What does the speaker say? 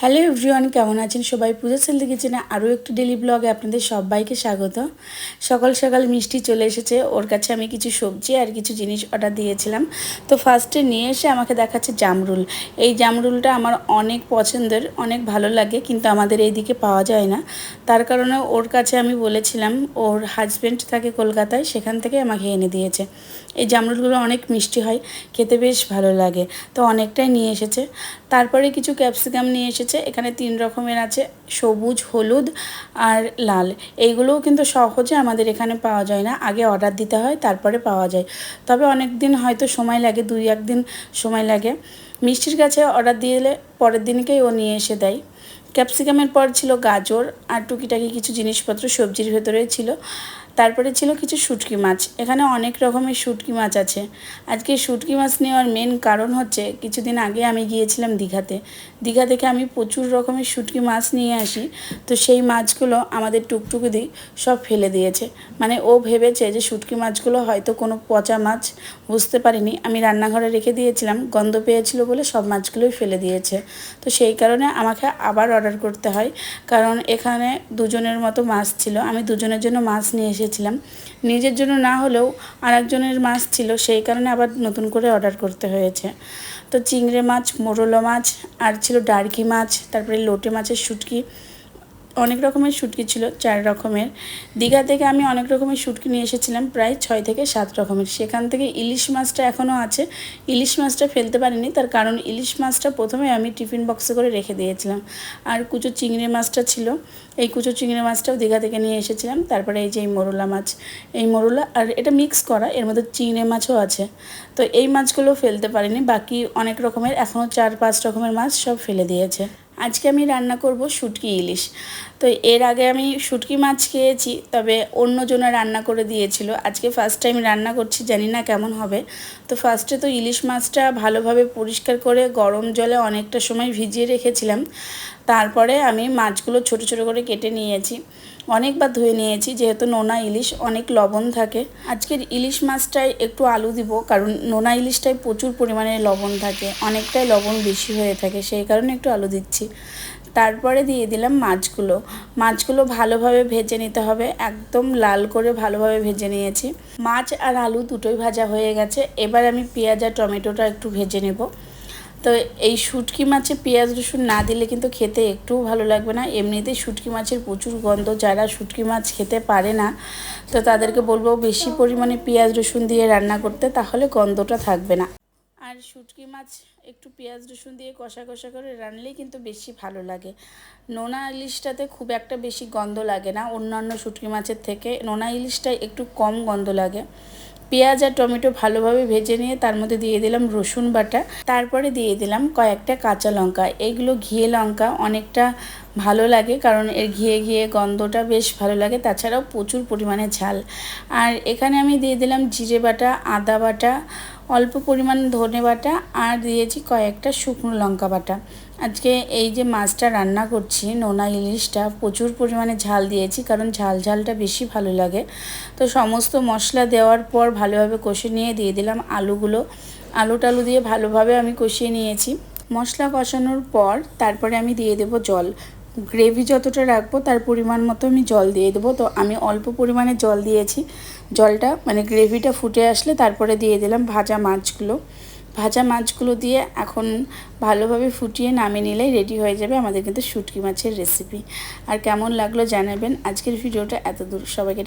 Hello everyone, কেমন আছেন সবাই? পূজা সেলদি কিচেনে আরও একটি ডেলি ব্লগে আপনাদের সবাইকে স্বাগত। সকাল সকাল মিষ্টি চলে এসেছে, ওর কাছে আমি কিছু সবজি আর কিছু জিনিস অর্ডার দিয়েছিলাম। তো ফার্স্টে নিয়ে এসে আমাকে দেখাচ্ছে জামরুল। এই জামরুলটা আমার অনেক পছন্দের, অনেক ভালো লাগে, কিন্তু আমাদের এইদিকে পাওয়া যায় না। তার কারণে ওর কাছে আমি বলেছিলাম, ওর হাজব্যান্ড থাকে কলকাতায়, সেখান থেকে আমাকে এনে দিয়েছে। এই জামরুলগুলো অনেক মিষ্টি হয়, খেতে বেশ ভালো লাগে, তো অনেকটাই নিয়ে এসেছে। তারপরে কিছু ক্যাপসিকাম নিয়ে এসেছে। এখানে 3 রকমের আছে, সবুজ, হলুদ আর লাল। এইগুলোও কিন্তু সহজে আমাদের এখানে পাওয়া যায় না, আগে অর্ডার দিতে হয় তারপরে পাওয়া যায়। তবে অনেক দিন হয়তো সময় লাগে, 2-1 দিন সময় লাগে। মিষ্টির কাছে অর্ডার দিয়ে দিলে পরের দিনকেই ও নিয়ে এসে দেয়। ক্যাপসিকামের পর ছিল গাজর আর টুকিটাকি কিছু জিনিসপত্র সবজির ভেতরে ছিল। তারপরে ছিল কিছু শুটকি মাছ। এখানে অনেক রকমের শুটকি মাছ আছে। আজকে শুটকি মাছ নেওয়ার মেন কারণ হচ্ছে, কিছুদিন আগে আমি গিয়েছিলাম দীঘাতে। দীঘা থেকে আমি প্রচুর রকমের শুটকি মাছ নিয়ে আসি। তো সেই মাছগুলো আমাদের টুকটুকিদি সব ফেলে দিয়েছে। মানে ও ভেবেছে যে শুটকি মাছগুলো হয়তো কোনো পচা মাছ, বুঝতে পারিনি। আমি রান্নাঘরে রেখে দিয়েছিলাম, গন্ধ পেয়েছিল বলে সব মাছগুলোই ফেলে দিয়েছে। তো সেই কারণে আমাকে আবার অর্ডার করতে হয়, কারণ এখানে দুজনের মতো মাছ ছিল। আমি দুজনের জন্য মাছ নিয়ে এসেছিলাম, নিজের জন্য না হলেও আর একজনের মাছ ছিল, সেই কারণে আবার নতুন করে অর্ডার করতে হয়েছে। তো চিংড়ি মাছ, মোরলা মাছ আর ছিল ডারকি মাছ, তারপরে লোটে মাছের শুটকি, অনেক রকমের শুটকি ছিল, 4 রকমের। দীঘা থেকে আমি অনেক রকমের শুটকি নিয়ে এসেছিলাম, প্রায় 6 থেকে 7 রকমের। সেখান থেকে ইলিশ মাছটা এখনও আছে। ইলিশ মাছটা ফেলতে পারিনি, তার কারণ ইলিশ মাছটা প্রথমে আমি টিফিন বক্সে করে রেখে দিয়েছিলাম। আর কুচো চিংড়ি মাছটা ছিল, এই কুচো চিংড়ি মাছটাও দীঘা থেকে নিয়ে এসেছিলাম। তারপরে এই যে এই মোরলা মাছ, এই মোরলা আর এটা মিক্স করা, এর মধ্যে চিংড়ি মাছও আছে। তো এই মাছগুলো ফেলতে পারিনি, বাকি অনেক রকমের এখনও 4-5 রকমের মাছ সব ফেলে দিয়েছে। আজকে আমি রান্না করব শুটকি ইলিশ। তো এর আগে আমি শুটকি মাছ খেয়েছি, তবে অন্যজনে রান্না করে দিয়েছিল। আজকে ফার্স্ট টাইম রান্না করছি, জানি না কেমন হবে। তো ফার্স্টে তো ইলিশ মাছটা ভালোভাবে পরিষ্কার করে গরম জলে অনেকটা সময় ভিজিয়ে রেখেছিলাম। তারপরে আমি মাছগুলো ছোট ছোট করে কেটে নিয়েছি, অনেকবার ধুয়ে নিয়েছি, যেহেতু নোনা ইলিশ অনেক লবণ থাকে। আজকের ইলিশ মাছটায় একটু আলু দিব, কারণ নোনা ইলিশটায় প্রচুর পরিমাণে লবণ থাকে, অনেকটাই লবণ বেশি হয়ে থাকে, সেই কারণে একটু আলু দিচ্ছি। তারপরে দিয়ে দিলাম মাছগুলো ভালোভাবে ভেজে নিতে হবে, একদম লাল করে ভালোভাবে ভেজে নিয়েছি। মাছ আর আলু দুটোই ভাজা হয়ে গেছে। এবার আমি পেঁয়াজ আর টমেটোটা একটু ভেজে নেব। তো এই শুটকি মাছে পেঁয়াজ রসুন না দিলে কিন্তু খেতে একটুও ভালো লাগবে না। এমনিতেই শুটকি মাছের প্রচুর গন্ধ, যারা শুটকি মাছ খেতে পারে না তো তাদেরকে বলবো বেশি পরিমাণে পেঁয়াজ রসুন দিয়ে রান্না করতে, তাহলে গন্ধটা থাকবে না। আর শুটকি মাছ একটু পেঁয়াজ রসুন দিয়ে কষা কষা করে রানলেই কিন্তু বেশি ভালো লাগে। নোনা ইলিশটাতে খুব একটা বেশি গন্ধ লাগে না, অন্যান্য শুটকি মাছের থেকে নোনা ইলিশটায় একটু কম গন্ধ লাগে। পেঁয়াজ আর টমেটো ভালোভাবে ভেজে নিয়ে তার মধ্যে দিয়ে দিলাম রসুন বাটা, তারপরে দিয়ে দিলাম কয়েকটা কাঁচা লঙ্কা। এইগুলো ঘিয়ে লঙ্কা অনেকটা ভালো লাগে, কারণ এর ঘিয়ে ঘিয়ে গন্ধটা বেশ ভালো লাগে, তাছাড়াও প্রচুর পরিমাণে ঝাল। আর এখানে আমি দিয়ে দিলাম জিরে বাটা, আদা বাটা, অল্প পরিমাণ ধনে বাটা, আর দিয়েছি কয়েকটা শুকনো লঙ্কা বাটা। আজকে এই যে মাছটা রান্না করছি, নোনা ইলিশটা, প্রচুর পরিমাণে ঝাল দিয়েছি, কারণ ঝালটা বেশি ভালো লাগে। তো সমস্ত মশলা দেওয়ার পর ভালোভাবে কষে নিয়ে দিয়ে দিলাম আলু টালু দিয়ে ভালোভাবে আমি কষিয়ে নিয়েছি। মশলা কষানোর পর তারপরে আমি দিয়ে দেব জল। গ্রেভি যতটা রাখবো তার পরিমাণ মতো আমি জল দিয়ে দেবো। তো আমি অল্প পরিমাণে জল দিয়েছি। জলটা মানে গ্রেভিটা ফুটে আসলে তারপরে দিয়ে দিলাম ভাজা মাছগুলো দিয়ে এখন ভালোভাবে ফুটিয়ে নামিয়ে নিলেই রেডি হয়ে যাবে আমাদের কিন্তু শুটকি মাছের রেসিপি। আর কেমন লাগলো জানাবেন। আজকের ভিডিওটা এত দূর, সবাইকে